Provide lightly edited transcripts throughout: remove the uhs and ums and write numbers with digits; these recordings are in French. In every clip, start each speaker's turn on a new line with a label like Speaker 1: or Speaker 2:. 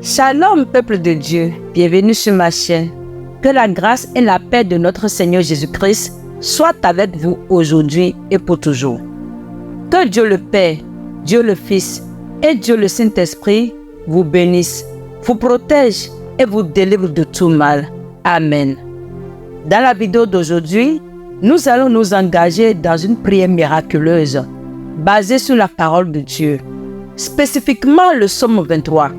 Speaker 1: Shalom, peuple de Dieu, bienvenue sur ma chaîne. Que la grâce et la paix de notre Seigneur Jésus-Christ soient avec vous aujourd'hui et pour toujours. Que Dieu le Père, Dieu le Fils et Dieu le Saint-Esprit vous bénissent, vous protègent et vous délivrent de tout mal. Amen. Dans la vidéo d'aujourd'hui, nous allons nous engager dans une prière miraculeuse basée sur la parole de Dieu, spécifiquement le psaume 23.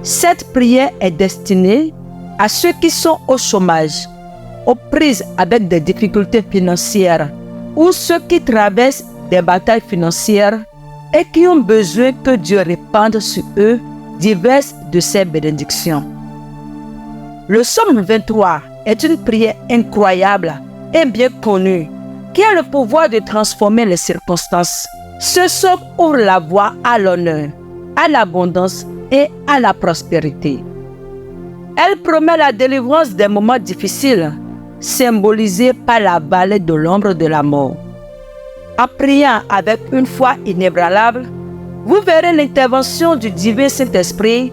Speaker 1: Cette prière est destinée à ceux qui sont au chômage, aux prises avec des difficultés financières ou ceux qui traversent des batailles financières et qui ont besoin que Dieu répande sur eux diverses de ses bénédictions. Le psaume 23 est une prière incroyable et bien connue qui a le pouvoir de transformer les circonstances. Ce psaume ouvre la voie à l'honneur, à l'abondance et à la prospérité. Elle promet la délivrance des moments difficiles, symbolisés par la vallée de l'ombre de la mort. En priant avec une foi inébranlable, vous verrez l'intervention du divin Saint-Esprit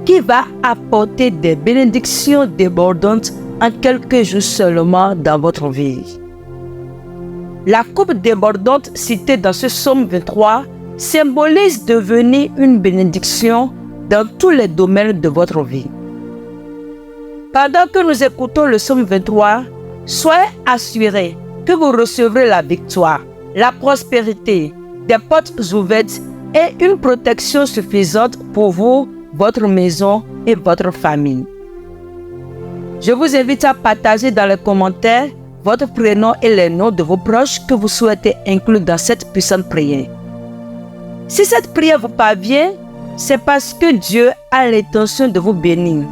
Speaker 1: qui va apporter des bénédictions débordantes en quelques jours seulement dans votre vie. La coupe débordante citée dans ce psaume 23 symbolise devenir une bénédiction dans tous les domaines de votre vie. Pendant que nous écoutons le psaume 23, soyez assurés que vous recevrez la victoire, la prospérité, des portes ouvertes et une protection suffisante pour vous, votre maison et votre famille. Je vous invite à partager dans les commentaires votre prénom et les noms de vos proches que vous souhaitez inclure dans cette puissante prière. Si cette prière vous parvient, c'est parce que Dieu a l'intention de vous bénir.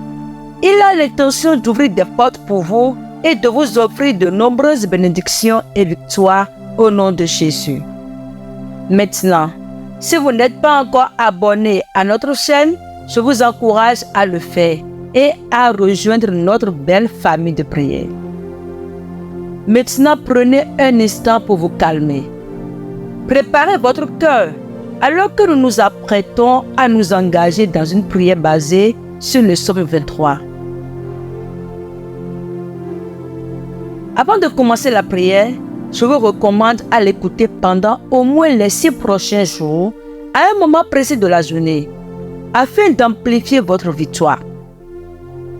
Speaker 1: Il a l'intention d'ouvrir des portes pour vous et de vous offrir de nombreuses bénédictions et victoires au nom de Jésus. Maintenant, si vous n'êtes pas encore abonné à notre chaîne, je vous encourage à le faire et à rejoindre notre belle famille de prière. Maintenant, prenez un instant pour vous calmer. Préparez votre cœur alors que nous nous apprêtons à nous engager dans une prière basée sur le psaume 23. Avant de commencer la prière, je vous recommande à l'écouter pendant au moins les 6 prochains jours, à un moment précis de la journée, afin d'amplifier votre victoire.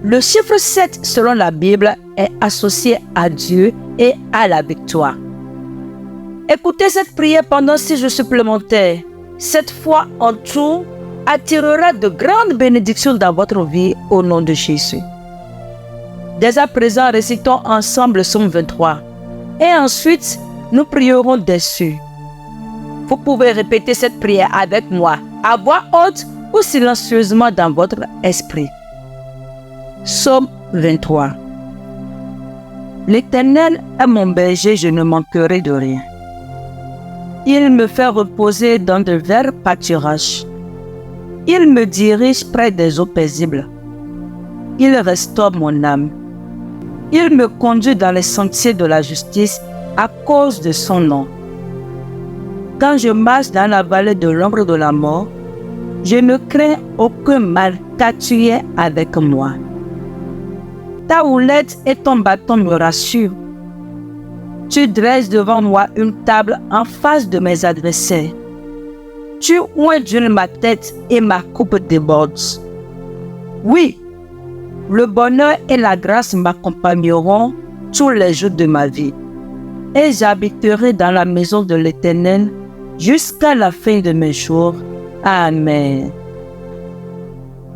Speaker 1: Le chiffre 7, selon la Bible, est associé à Dieu et à la victoire. Écoutez cette prière pendant 6 jours supplémentaires. Cette foi en tout attirera de grandes bénédictions dans votre vie au nom de Jésus. Dès à présent, récitons ensemble le psaume 23 et ensuite nous prierons dessus. Vous pouvez répéter cette prière avec moi à voix haute ou silencieusement dans votre esprit. Psaume 23. L'Éternel est mon berger, je ne manquerai de rien. Il me fait reposer dans de verts pâturages. Il me dirige près des eaux paisibles. Il restaure mon âme. Il me conduit dans les sentiers de la justice à cause de son nom. Quand je marche dans la vallée de l'ombre de la mort, je ne crains aucun mal car tu es avec moi. Ta houlette et ton bâton me rassurent. Tu dresses devant moi une table en face de mes adversaires. Tu oins d'huile ma tête et ma coupe déborde. Oui, le bonheur et la grâce m'accompagneront tous les jours de ma vie. Et j'habiterai dans la maison de l'Éternel jusqu'à la fin de mes jours. Amen.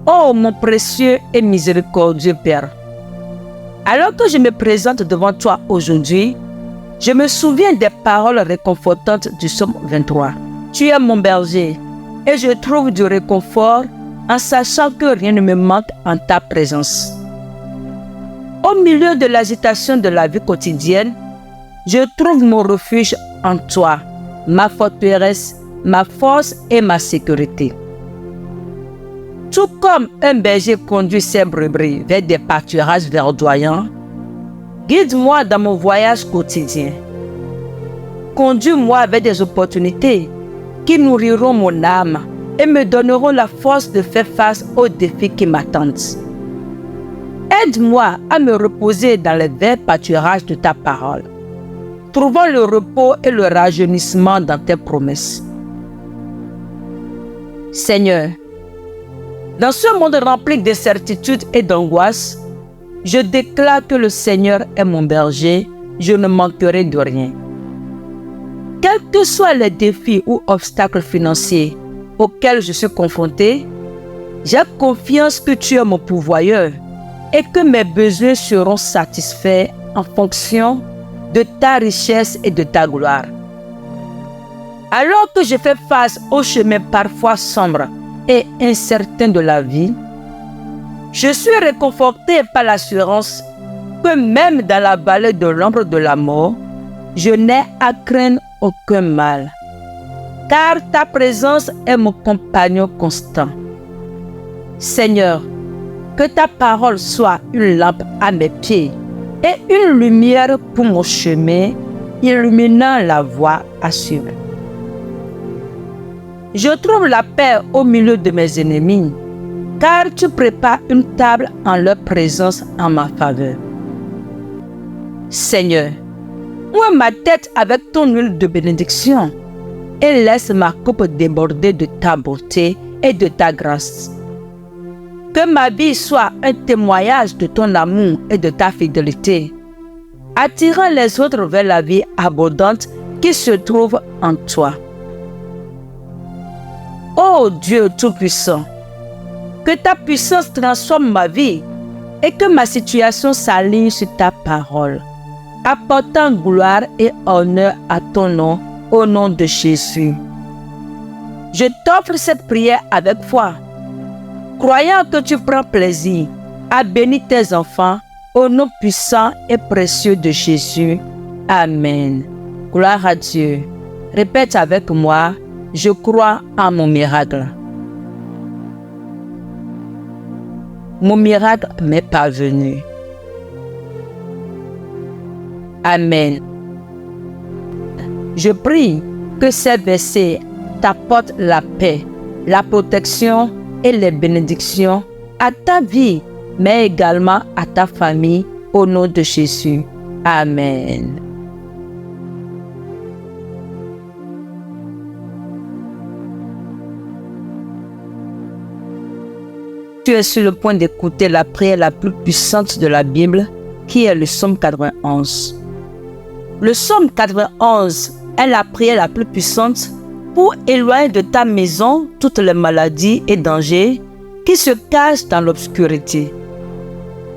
Speaker 1: Oh mon précieux et miséricordieux Père, alors que je me présente devant toi aujourd'hui, je me souviens des paroles réconfortantes du psaume 23. Tu es mon berger et je trouve du réconfort en sachant que rien ne me manque en ta présence. Au milieu de l'agitation de la vie quotidienne, je trouve mon refuge en toi, ma forteresse, ma force et ma sécurité. Tout comme un berger conduit ses brebis vers des pâturages verdoyants, guide-moi dans mon voyage quotidien. Conduis-moi vers des opportunités qui nourriront mon âme et me donneront la force de faire face aux défis qui m'attendent. Aide-moi à me reposer dans les verts pâturages de ta parole, trouvant le repos et le rajeunissement dans tes promesses. Seigneur, dans ce monde rempli d'incertitudes et d'angoisse, je déclare que le Seigneur est mon berger, je ne manquerai de rien. Quels que soient les défis ou obstacles financiers auxquels je suis confronté, j'ai confiance que tu es mon pourvoyeur et que mes besoins seront satisfaits en fonction de ta richesse et de ta gloire. Alors que je fais face aux chemins parfois sombres et incertains de la vie, je suis réconforté par l'assurance que même dans la vallée de l'ombre de la mort, je n'ai à craindre aucun mal, car ta présence est mon compagnon constant. Seigneur, que ta parole soit une lampe à mes pieds et une lumière pour mon chemin, illuminant la voie à suivre. Je trouve la paix au milieu de mes ennemis, car tu prépares une table en leur présence en ma faveur. Seigneur, oins ma tête avec ton huile de bénédiction et laisse ma coupe déborder de ta beauté et de ta grâce. Que ma vie soit un témoignage de ton amour et de ta fidélité, attirant les autres vers la vie abondante qui se trouve en toi. Ô Dieu Tout-Puissant, que ta puissance transforme ma vie et que ma situation s'aligne sur ta parole, apportant gloire et honneur à ton nom, au nom de Jésus. Je t'offre cette prière avec foi, croyant que tu prends plaisir à bénir tes enfants au nom puissant et précieux de Jésus. Amen. Gloire à Dieu. Répète avec moi, je crois en mon miracle. Mon miracle m'est parvenu. Amen. Je prie que ces versets t'apportent la paix, la protection et les bénédictions à ta vie, mais également à ta famille, au nom de Jésus. Amen. Tu es sur le point d'écouter la prière la plus puissante de la Bible, qui est le psaume 91. Le psaume 91 est la prière la plus puissante pour éloigner de ta maison toutes les maladies et dangers qui se cachent dans l'obscurité.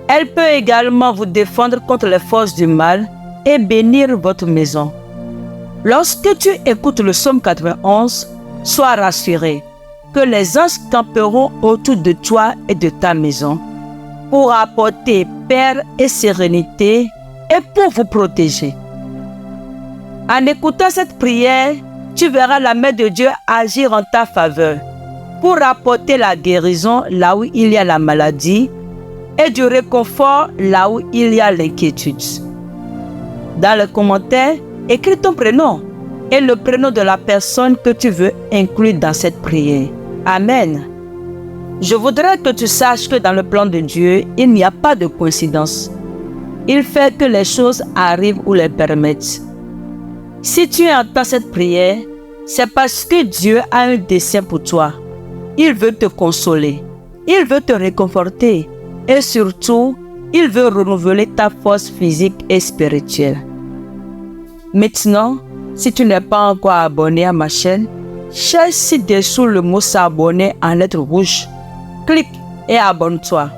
Speaker 1: Elle peut également vous défendre contre les forces du mal et bénir votre maison. Lorsque tu écoutes le psaume 91, sois rassuré que les anges camperont autour de toi et de ta maison pour apporter paix et sérénité et pour vous protéger. En écoutant cette prière, tu verras la main de Dieu agir en ta faveur pour apporter la guérison là où il y a la maladie et du réconfort là où il y a l'inquiétude. Dans les commentaires, écris ton prénom et le prénom de la personne que tu veux inclure dans cette prière. Amen. Je voudrais que tu saches que dans le plan de Dieu, il n'y a pas de coïncidence. Il fait que les choses arrivent ou les permettent. Si tu entends cette prière, c'est parce que Dieu a un dessein pour toi. Il veut te consoler, il veut te réconforter et surtout, il veut renouveler ta force physique et spirituelle. Maintenant, si tu n'es pas encore abonné à ma chaîne, cherche ci-dessous le mot s'abonner en lettres rouges. Clique et abonne-toi.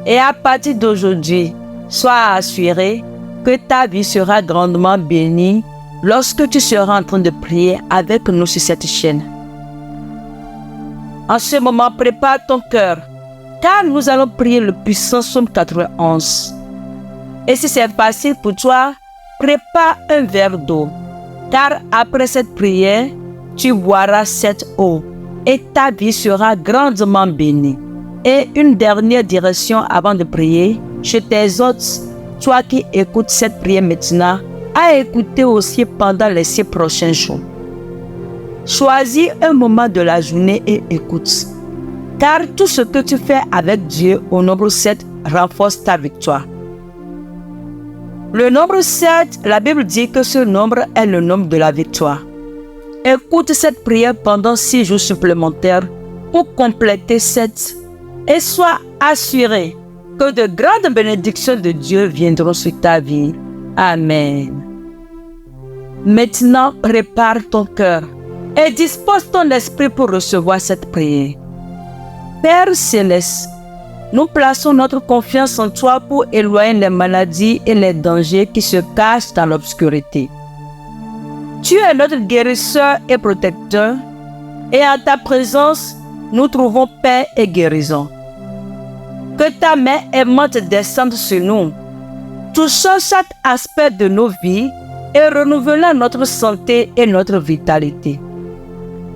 Speaker 1: Et à partir d'aujourd'hui, sois assuré que ta vie sera grandement bénie lorsque tu seras en train de prier avec nous sur cette chaîne. En ce moment, prépare ton cœur, car nous allons prier le puissant psaume 91. Et si c'est facile pour toi, prépare un verre d'eau, car après cette prière, tu boiras cette eau et ta vie sera grandement bénie. Et une dernière direction avant de prier, je t'exhorte, toi qui écoutes cette prière maintenant, à écouter aussi pendant les 6 prochains jours. choisis un moment de la journée et écoute. Car tout ce que tu fais avec Dieu au nombre 7 renforce ta victoire. Le nombre 7, la Bible dit que ce nombre est le nombre de la victoire. Écoute cette prière pendant 6 jours supplémentaires pour compléter 7 et sois assuré que de grandes bénédictions de Dieu viendront sur ta vie. Amen. Maintenant, prépare ton cœur et dispose ton esprit pour recevoir cette prière. Père céleste, nous plaçons notre confiance en toi pour éloigner les maladies et les dangers qui se cachent dans l'obscurité. Tu es notre guérisseur et protecteur, et en ta présence, nous trouvons paix et guérison. Que ta main aimante descende sur nous, touchant chaque aspect de nos vies et renouvelant notre santé et notre vitalité.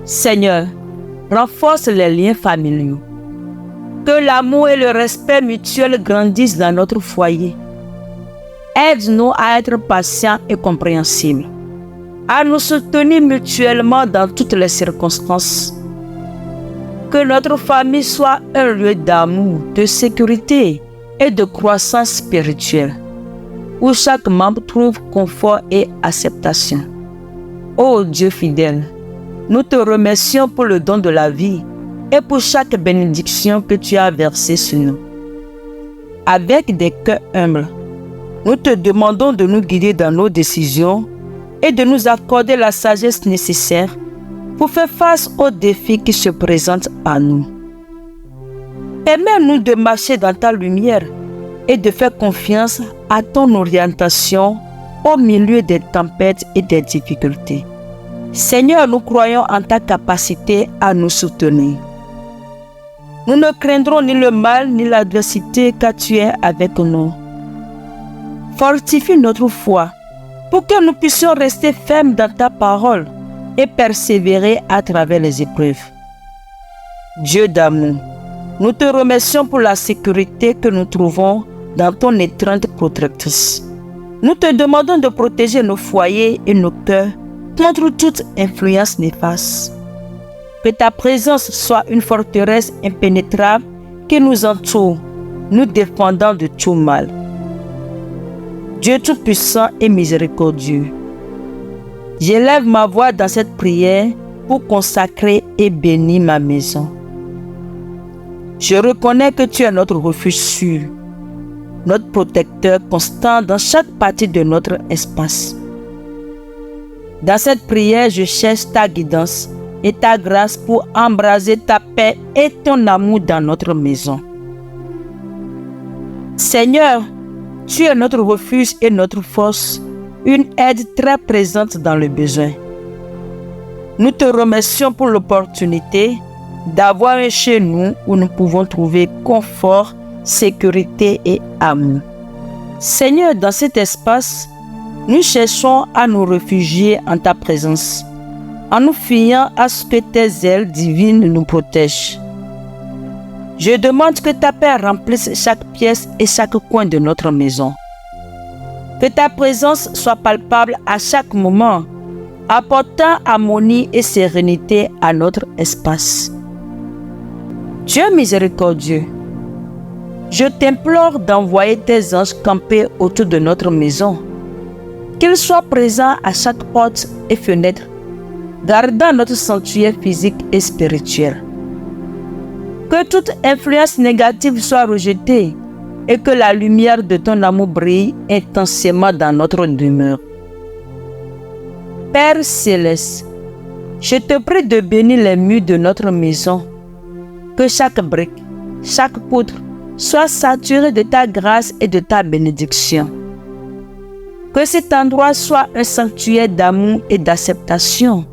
Speaker 1: Seigneur, renforce les liens familiaux. Que l'amour et le respect mutuel grandissent dans notre foyer. Aide-nous à être patients et compréhensibles, à nous soutenir mutuellement dans toutes les circonstances. Que notre famille soit un lieu d'amour, de sécurité et de croissance spirituelle, où chaque membre trouve confort et acceptation. Ô Dieu fidèle, nous te remercions pour le don de la vie et pour chaque bénédiction que tu as versée sur nous. Avec des cœurs humbles, nous te demandons de nous guider dans nos décisions et de nous accorder la sagesse nécessaire pour faire face aux défis qui se présentent à nous. Permets-nous de marcher dans ta lumière et de faire confiance à ton orientation au milieu des tempêtes et des difficultés. Seigneur, nous croyons en ta capacité à nous soutenir. Nous ne craindrons ni le mal ni l'adversité car tu es avec nous. Fortifie notre foi pour que nous puissions rester fermes dans ta parole et persévérer à travers les épreuves. Dieu d'amour, nous te remercions pour la sécurité que nous trouvons dans ton étreinte protectrice. Nous te demandons de protéger nos foyers et nos cœurs contre toute influence néfaste. Que ta présence soit une forteresse impénétrable qui nous entoure, nous défendant de tout mal. Dieu Tout-Puissant et miséricordieux, j'élève ma voix dans cette prière pour consacrer et bénir ma maison. Je reconnais que tu es notre refuge sûr, notre protecteur constant dans chaque partie de notre espace. Dans cette prière, je cherche ta guidance et ta grâce pour embraser ta paix et ton amour dans notre maison. Seigneur, tu es notre refuge et notre force, une aide très présente dans le besoin. Nous te remercions pour l'opportunité d'avoir un chez nous où nous pouvons trouver confort, sécurité et amour. Seigneur, dans cet espace, nous cherchons à nous réfugier en ta présence, en nous fiant à ce que tes ailes divines nous protègent. Je demande que ta paix remplisse chaque pièce et chaque coin de notre maison. Que ta présence soit palpable à chaque moment, apportant harmonie et sérénité à notre espace. Dieu miséricordieux, je t'implore d'envoyer tes anges camper autour de notre maison, qu'ils soient présents à chaque porte et fenêtre, gardant notre sanctuaire physique et spirituel. Que toute influence négative soit rejetée et que la lumière de ton amour brille intensément dans notre demeure. Père céleste, je te prie de bénir les murs de notre maison, que chaque brique, chaque poutre soit saturée de ta grâce et de ta bénédiction. Que cet endroit soit un sanctuaire d'amour et d'acceptation,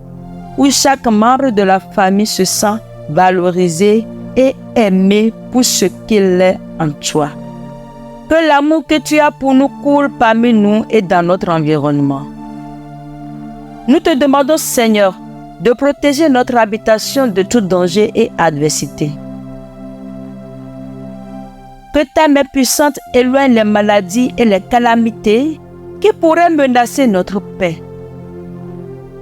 Speaker 1: où chaque membre de la famille se sent valorisé et aimé pour ce qu'il est en toi. Que l'amour que tu as pour nous coule parmi nous et dans notre environnement. Nous te demandons, Seigneur, de protéger notre habitation de tout danger et adversité. Que ta main puissante éloigne les maladies et les calamités qui pourraient menacer notre paix.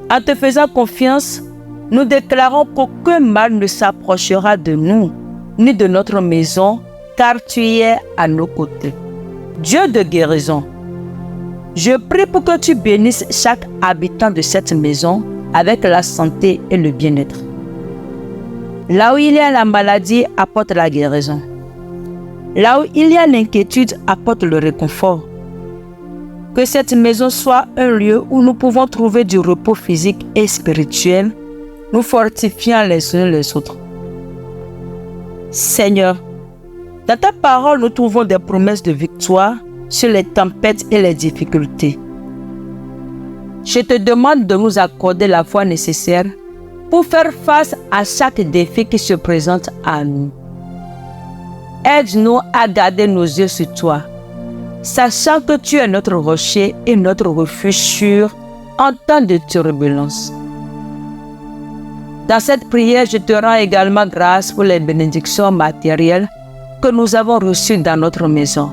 Speaker 1: En te faisant confiance, Nous déclarons qu'aucun mal ne s'approchera de nous, ni de notre maison, car tu es à nos côtés. Dieu de guérison, je prie pour que tu bénisses chaque habitant de cette maison avec la santé et le bien-être. Là où il y a la maladie, apporte la guérison. Là où il y a l'inquiétude, apporte le réconfort. Que cette maison soit un lieu où nous pouvons trouver du repos physique et spirituel, nous fortifiant les uns les autres. Seigneur, dans ta parole, nous trouvons des promesses de victoire sur les tempêtes et les difficultés. Je te demande de nous accorder la foi nécessaire pour faire face à chaque défi qui se présente à nous. Aide-nous à garder nos yeux sur toi, sachant que tu es notre rocher et notre refuge sûr en temps de turbulence. Dans cette prière, je te rends également grâce pour les bénédictions matérielles que nous avons reçues dans notre maison.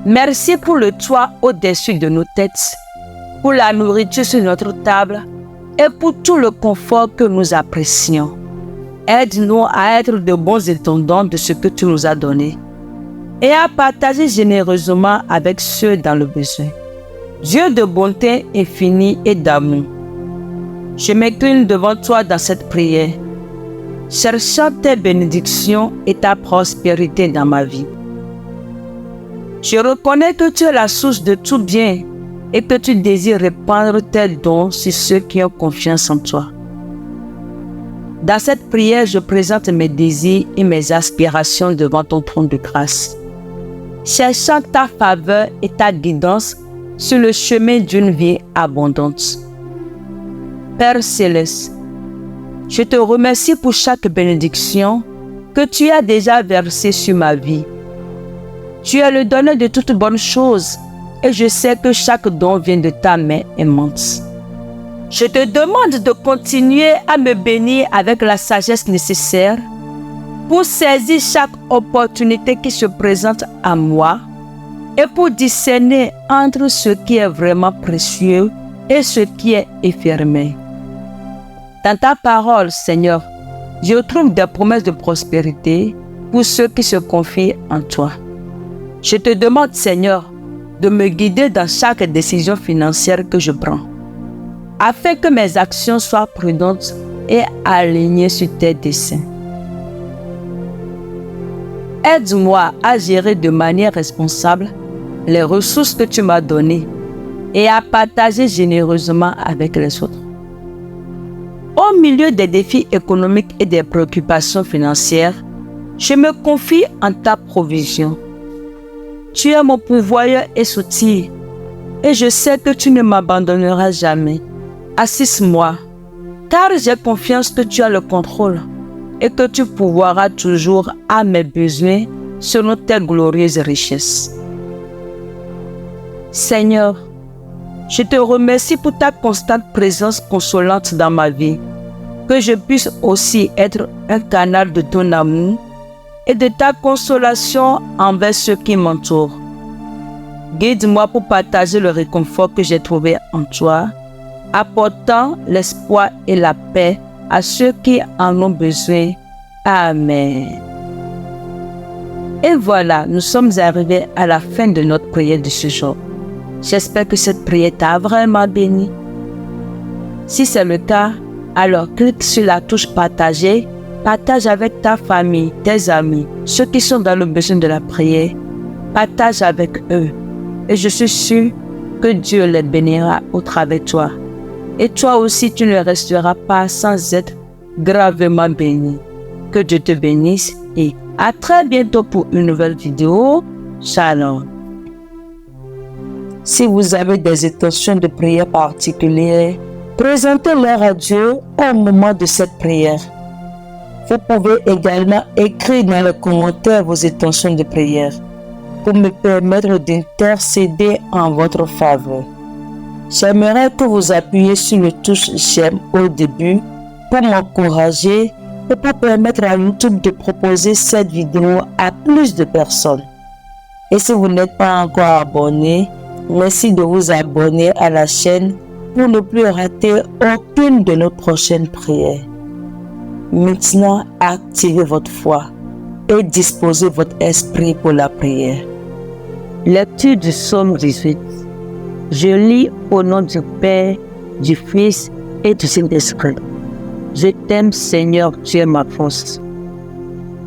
Speaker 1: Merci pour le toit au-dessus de nos têtes, pour la nourriture sur notre table et pour tout le confort que nous apprécions. Aide-nous à être de bons intendants de ce que tu nous as donné et à partager généreusement avec ceux dans le besoin. Dieu de bonté infinie et d'amour, je m'incline devant toi dans cette prière, cherchant tes bénédictions et ta prospérité dans ma vie. Je reconnais que tu es la source de tout bien et que tu désires répandre tes dons sur ceux qui ont confiance en toi. Dans cette prière, je présente mes désirs et mes aspirations devant ton trône de grâce, cherchant ta faveur et ta guidance sur le chemin d'une vie abondante. Père Céleste, je te remercie pour chaque bénédiction que tu as déjà versée sur ma vie. Tu es le donneur de toutes bonnes choses et je sais que chaque don vient de ta main aimante. Je te demande de continuer à me bénir avec la sagesse nécessaire pour saisir chaque opportunité qui se présente à moi et pour discerner entre ce qui est vraiment précieux et ce qui est éphémère. Dans ta parole, Seigneur, je trouve des promesses de prospérité pour ceux qui se confient en toi. Je te demande, Seigneur, de me guider dans chaque décision financière que je prends, afin que mes actions soient prudentes et alignées sur tes desseins. Aide-moi à gérer de manière responsable les ressources que tu m'as données et à partager généreusement avec les autres. Au milieu des défis économiques et des préoccupations financières, je me confie en ta provision. Tu es mon pourvoyeur et soutien, et je sais que tu ne m'abandonneras jamais. Assiste-moi, car j'ai confiance que tu as le contrôle et que tu pourvoiras toujours à mes besoins selon tes glorieuses richesses. Seigneur, je te remercie pour ta constante présence consolante dans ma vie, que je puisse aussi être un canal de ton amour et de ta consolation envers ceux qui m'entourent. Guide-moi pour partager le réconfort que j'ai trouvé en toi, apportant l'espoir et la paix à ceux qui en ont besoin. Amen. Et voilà, nous sommes arrivés à la fin de notre prière de ce jour. J'espère que cette prière t'a vraiment béni. Si c'est le cas, alors clique sur la touche partager. Partage avec ta famille, tes amis, ceux qui sont dans le besoin de la prière. Partage avec eux. Et je suis sûre que Dieu les bénira au travers de toi. Et toi aussi, tu ne resteras pas sans être gravement béni. Que Dieu te bénisse et à très bientôt pour une nouvelle vidéo. Shalom. Si vous avez des intentions de prière particulières, présentez-les à Dieu au moment de cette prière. Vous pouvez également écrire dans les commentaires vos intentions de prière pour me permettre d'intercéder en votre faveur. J'aimerais que vous appuyiez sur le touche j'aime au début pour m'encourager et pour permettre à YouTube de proposer cette vidéo à plus de personnes. Et si vous n'êtes pas encore abonné, merci de vous abonner à la chaîne
Speaker 2: pour ne plus rater aucune de nos prochaines prières. Maintenant, activez votre foi et disposez votre esprit pour la prière.
Speaker 1: Lecture du psaume 18. Je lis au nom du Père, du Fils et du Saint-Esprit. Je t'aime, Seigneur, tu es ma force.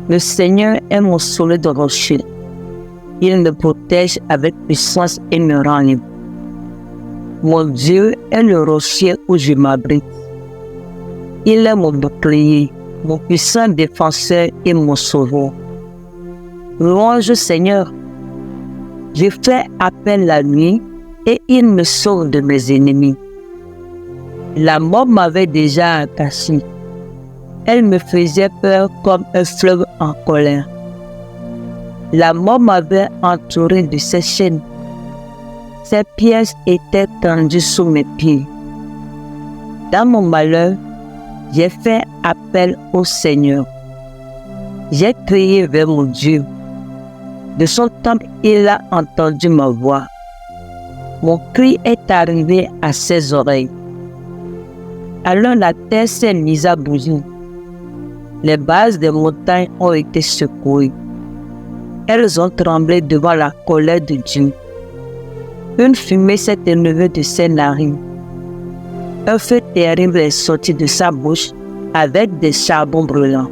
Speaker 1: Le Seigneur est mon solide rocher. Il me protège avec puissance et me rend libre. Mon Dieu est le rocher où je m'abrite. Il est mon bouclier, mon puissant défenseur et mon sauveur. Louange Seigneur. Je fais appel la nuit et il me sauve de mes ennemis. La mort m'avait déjà attaché. Elle me faisait peur comme un fleuve en colère. La mort m'avait entouré de ses chaînes. Ses pièges étaient tendus sous mes pieds. Dans mon malheur, j'ai fait appel au Seigneur. J'ai crié vers mon Dieu. De son temple, il a entendu ma voix. Mon cri est arrivé à ses oreilles. Alors la terre s'est mise à bouger. Les bases des montagnes ont été secouées. Elles ont tremblé devant la colère de Dieu. Une fumée s'est élevée de ses narines. Un feu terrible est sorti de sa bouche avec des charbons brûlants.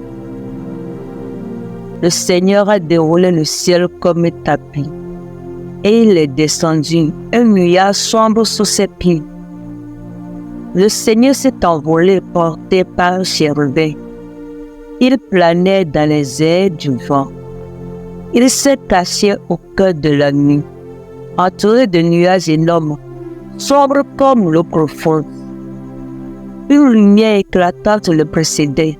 Speaker 1: Le Seigneur a déroulé le ciel comme un tapis et il est descendu, un nuage sombre sous ses pieds. Le Seigneur s'est envolé porté par un chérubin. Il planait dans les airs du vent. Il s'est caché au cœur de la nuit, entouré de nuages énormes, sombres comme l'eau profonde. Une lumière éclatante le précédait.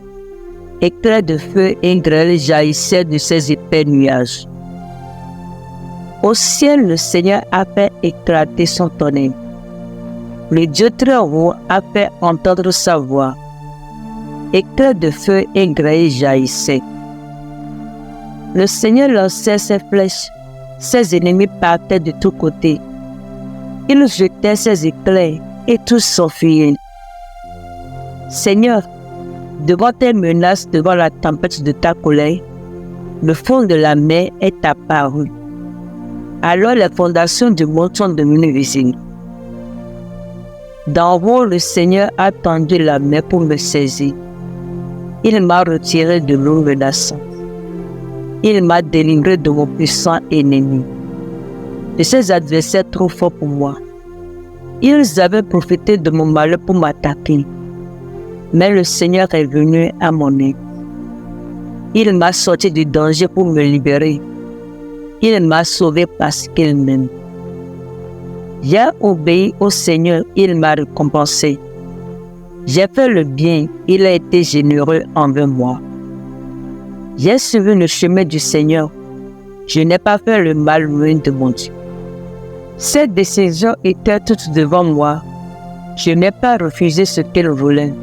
Speaker 1: Éclairs de feu et grêle jaillissaient de ces épais nuages. Au ciel, le Seigneur a fait éclater son tonnerre. Le Dieu très haut a fait entendre sa voix. Éclairs de feu et grêle jaillissaient. Le Seigneur lançait ses flèches. Ses ennemis partaient de tous côtés. Il jetait ses éclairs et tous s'enfuyaient. Seigneur, devant tes menaces, devant la tempête de ta colère, le fond de la mer est apparu. Alors les fondations du monde sont devenues visibles. D'en haut, le Seigneur a tendu la main pour me saisir. Il m'a retiré de l'eau menaçante. Il m'a délivré de mon puissant ennemi, de ses adversaires trop forts pour moi. Ils avaient profité de mon malheur pour m'attaquer. Mais le Seigneur est venu à mon aide. Il m'a sorti du danger pour me libérer. Il m'a sauvé parce qu'il m'aime. J'ai obéi au Seigneur, il m'a récompensé. J'ai fait le bien, il a été généreux envers moi. J'ai suivi le chemin du Seigneur. Je n'ai pas fait le mal loin de mon Dieu. Ces décisions étaient toutes devant moi. Je n'ai pas refusé ce qu'il voulait.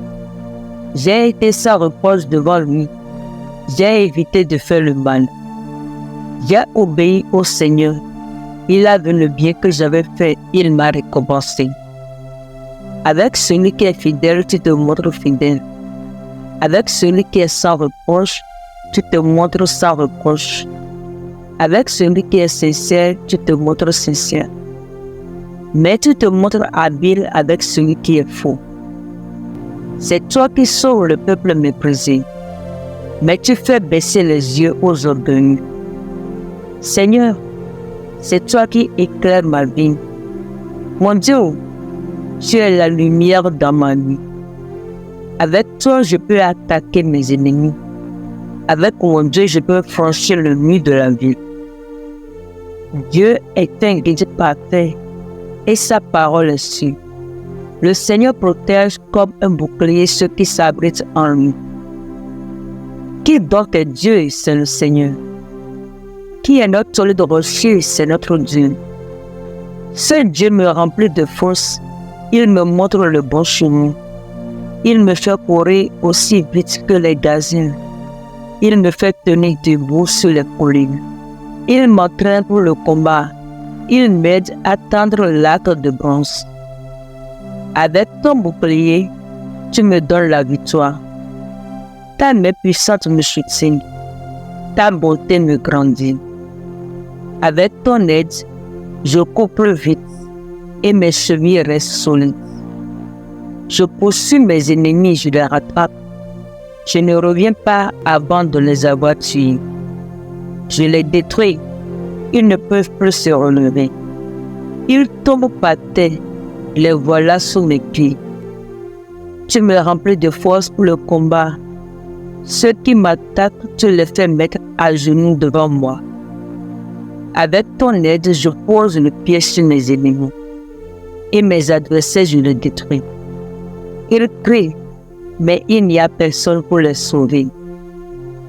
Speaker 1: J'ai été sans reproche devant lui. J'ai évité de faire le mal. J'ai obéi au Seigneur. Il a vu le bien que j'avais fait. Il m'a récompensé. Avec celui qui est fidèle, tu te montres fidèle. Avec celui qui est sans reproche, tu te montres sans reproche. Avec celui qui est sincère, tu te montres sincère. Mais tu te montres habile avec celui qui est faux. C'est toi qui sauves le peuple méprisé, mais tu fais baisser les yeux aux orgueilleux. Seigneur, c'est toi qui éclaires ma vie. Mon Dieu, tu es la lumière dans ma nuit. Avec toi, je peux attaquer mes ennemis. Avec mon Dieu, je peux franchir le mur de la ville. Dieu est un guide parfait et sa parole est sûre. Le Seigneur protège comme un bouclier ceux qui s'abritent en lui. Qui donc est Dieu? C'est le Seigneur. Qui est notre solide rocher? C'est notre Dieu. Ce Dieu me remplit de force. Il me montre le bon chemin. Il me fait courir aussi vite que les gazelles. Il me fait tenir debout sur les collines. Il m'entraîne pour le combat. Il m'aide à tendre l'arc de bronze. Avec ton bouclier, tu me donnes la victoire. Ta main puissante me soutient. Ta bonté me grandit. Avec ton aide, je cours plus vite et mes chevilles restent solides. Je poursuis mes ennemis, je les rattrape. Je ne reviens pas avant de les avoir tués. Je les détruis. Ils ne peuvent plus se relever. Ils tombent par terre. Les voilà sous mes pieds. Tu me remplis de force pour le combat. Ceux qui m'attaquent, tu les fais mettre à genoux devant moi. Avec ton aide, je pose le piège sur mes ennemis. Et mes adversaires, je les détruis. Ils crient, mais il n'y a personne pour les sauver.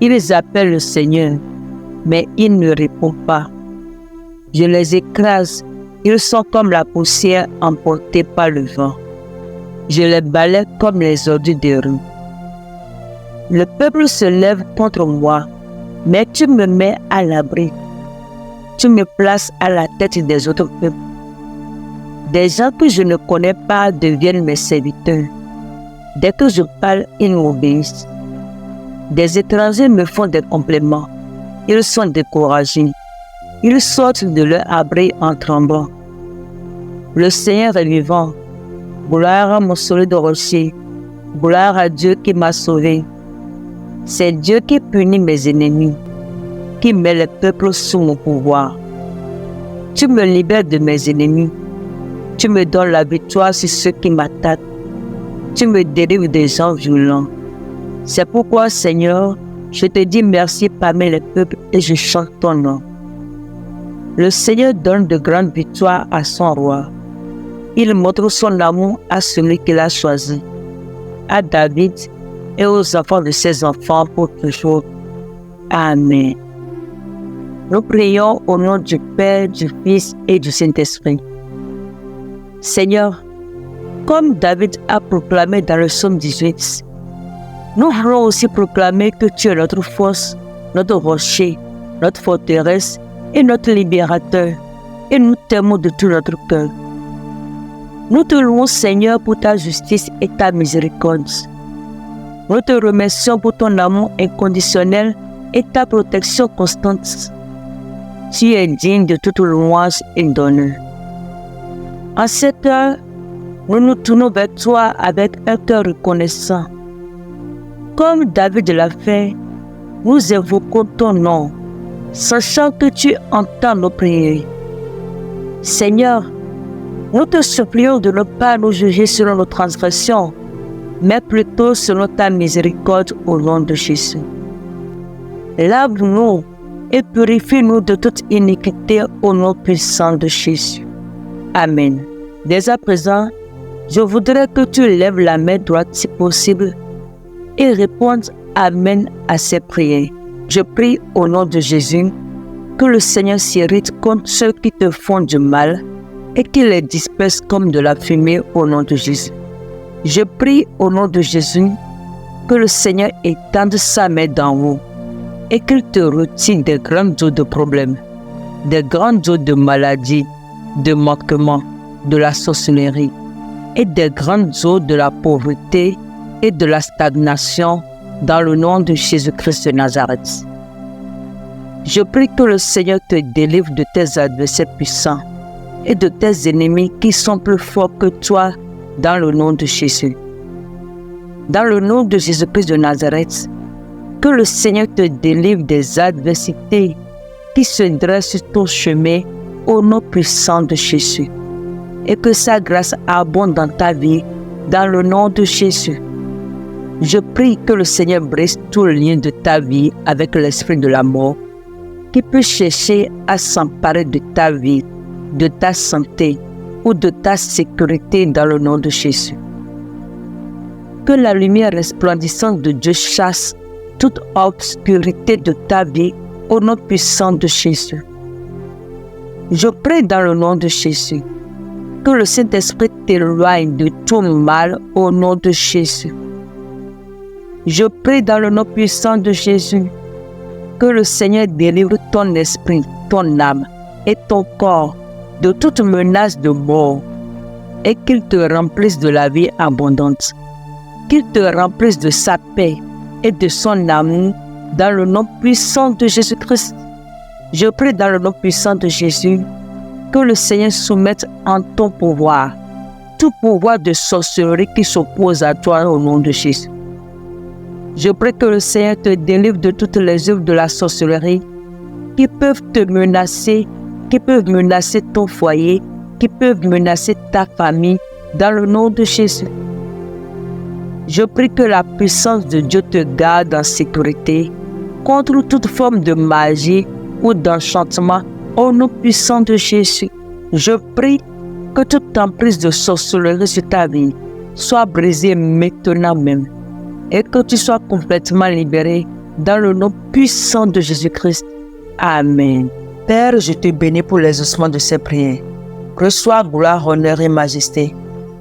Speaker 1: Ils appellent le Seigneur, mais il ne répond pas. Je les écrase, ils sont comme la poussière emportée par le vent. Je les balaie comme les ordures des rues. Le peuple se lève contre moi, mais tu me mets à l'abri. Tu me places à la tête des autres peuples. Des gens que je ne connais pas deviennent mes serviteurs. Dès que je parle, ils m'obéissent. Des étrangers me font des compliments. Ils sont découragés. Ils sortent de leur abri en tremblant. Le Seigneur est vivant. Gloire à mon solide rocher. Gloire à Dieu qui m'a sauvé. C'est Dieu qui punit mes ennemis, qui met les peuples sous mon pouvoir. Tu me libères de mes ennemis. Tu me donnes la victoire sur ceux qui m'attaquent. Tu me délivres des gens violents. C'est pourquoi, Seigneur, je te dis merci parmi les peuples et je chante ton nom. Le Seigneur donne de grandes victoires à son roi. Il montre son amour à celui qu'il a choisi, à David et aux enfants de ses enfants pour toujours. Amen. Nous prions au nom du Père, du Fils et du Saint-Esprit. Seigneur, comme David a proclamé dans le psaume 18, nous voulons aussi proclamer que tu es notre force, notre rocher, notre forteresse et notre libérateur, et nous t'aimons de tout notre cœur. Nous te louons, Seigneur, pour ta justice et ta miséricorde. Nous te remercions pour ton amour inconditionnel et ta protection constante. Tu es digne de toute louange et d'honneur. En cette heure, nous nous tournons vers toi avec un cœur reconnaissant. Comme David l'a fait, nous évoquons ton nom, sachant que tu entends nos prières. Seigneur, nous te supplions de ne pas nous juger selon nos transgressions, mais plutôt selon ta miséricorde au nom de Jésus. Lave-nous et purifie-nous de toute iniquité au nom puissant de Jésus. Amen. Dès à présent, je voudrais que tu lèves la main droite si possible et répondes Amen à ces prières. Je prie au nom de Jésus que le Seigneur s'irrite contre ceux qui te font du mal et qu'il les disperse comme de la fumée au nom de Jésus. Je prie au nom de Jésus que le Seigneur étende sa main d'en haut et qu'il te retire des grandes eaux de problèmes, des grandes eaux de maladies, de manquements, de la sorcellerie et des grandes eaux de la pauvreté et de la stagnation dans le nom de Jésus-Christ de Nazareth. Je prie que le Seigneur te délivre de tes adversaires puissants et de tes ennemis qui sont plus forts que toi dans le nom de Jésus. Dans le nom de Jésus-Christ de Nazareth, que le Seigneur te délivre des adversités qui se dressent sur ton chemin au nom puissant de Jésus. Et que sa grâce abonde dans ta vie dans le nom de Jésus. Je prie que le Seigneur brise tout le lien de ta vie avec l'esprit de la mort qui peut chercher à s'emparer de ta vie, de ta santé ou de ta sécurité dans le nom de Jésus. Que la lumière resplendissante de Dieu chasse toute obscurité de ta vie au nom puissant de Jésus. Je prie dans le nom de Jésus que le Saint-Esprit t'éloigne de tout mal au nom de Jésus. Je prie dans le nom puissant de Jésus que le Seigneur délivre ton esprit, ton âme et ton corps de toute menace de mort. et qu'il te remplisse de la vie abondante. Qu'il te remplisse de sa paix et de son amour dans le nom puissant de Jésus-Christ. Je prie dans le nom puissant de Jésus que le Seigneur soumette en ton pouvoir tout pouvoir de sorcellerie qui s'oppose à toi au nom de Jésus. Je prie que le Seigneur te délivre de toutes les œuvres de la sorcellerie qui peuvent te menacer, qui peuvent menacer ton foyer, qui peuvent menacer ta famille dans le nom de Jésus. Je prie que la puissance de Dieu te garde en sécurité contre toute forme de magie ou d'enchantement au nom puissant de Jésus. Je prie que toute emprise de sorcellerie sur ta vie soit brisée maintenant même et que tu sois complètement libéré dans le nom puissant de Jésus-Christ. Amen.
Speaker 2: Père, je te bénis pour l'exaucement de ces prières. Reçois gloire, honneur et majesté,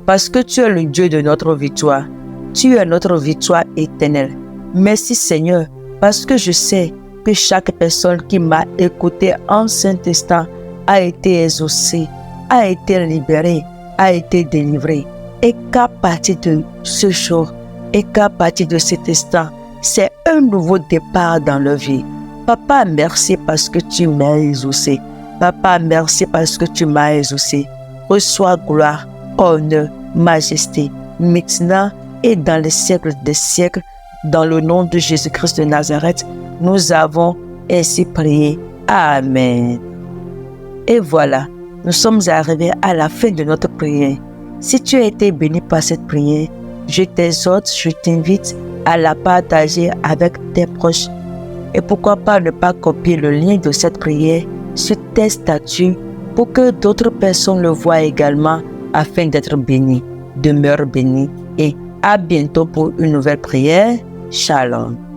Speaker 2: parce que tu es le Dieu de notre victoire. Tu es notre victoire éternelle. Merci Seigneur, parce que je sais que chaque personne qui m'a écouté en Saint-Instant a été exaucée, a été libérée, a été délivrée. Et qu'à partir de ce jour, et qu'à partir de cet instant, c'est un nouveau départ dans leur vie. Papa, merci parce que tu m'as exaucé. Papa, merci parce que tu m'as exaucé. Reçois gloire, honneur, majesté, maintenant et dans les siècles des siècles. Dans le nom de Jésus-Christ de Nazareth, nous avons ainsi prié. Amen. Et voilà, nous sommes arrivés à la fin de notre prière. Si tu as été béni par cette prière, je t'exhorte, je t'invite à la partager avec tes proches. Et pourquoi pas ne pas copier le lien de cette prière sur tes statuts pour que d'autres personnes le voient également afin d'être bénis. Demeure béni et à bientôt pour une nouvelle prière. Shalom.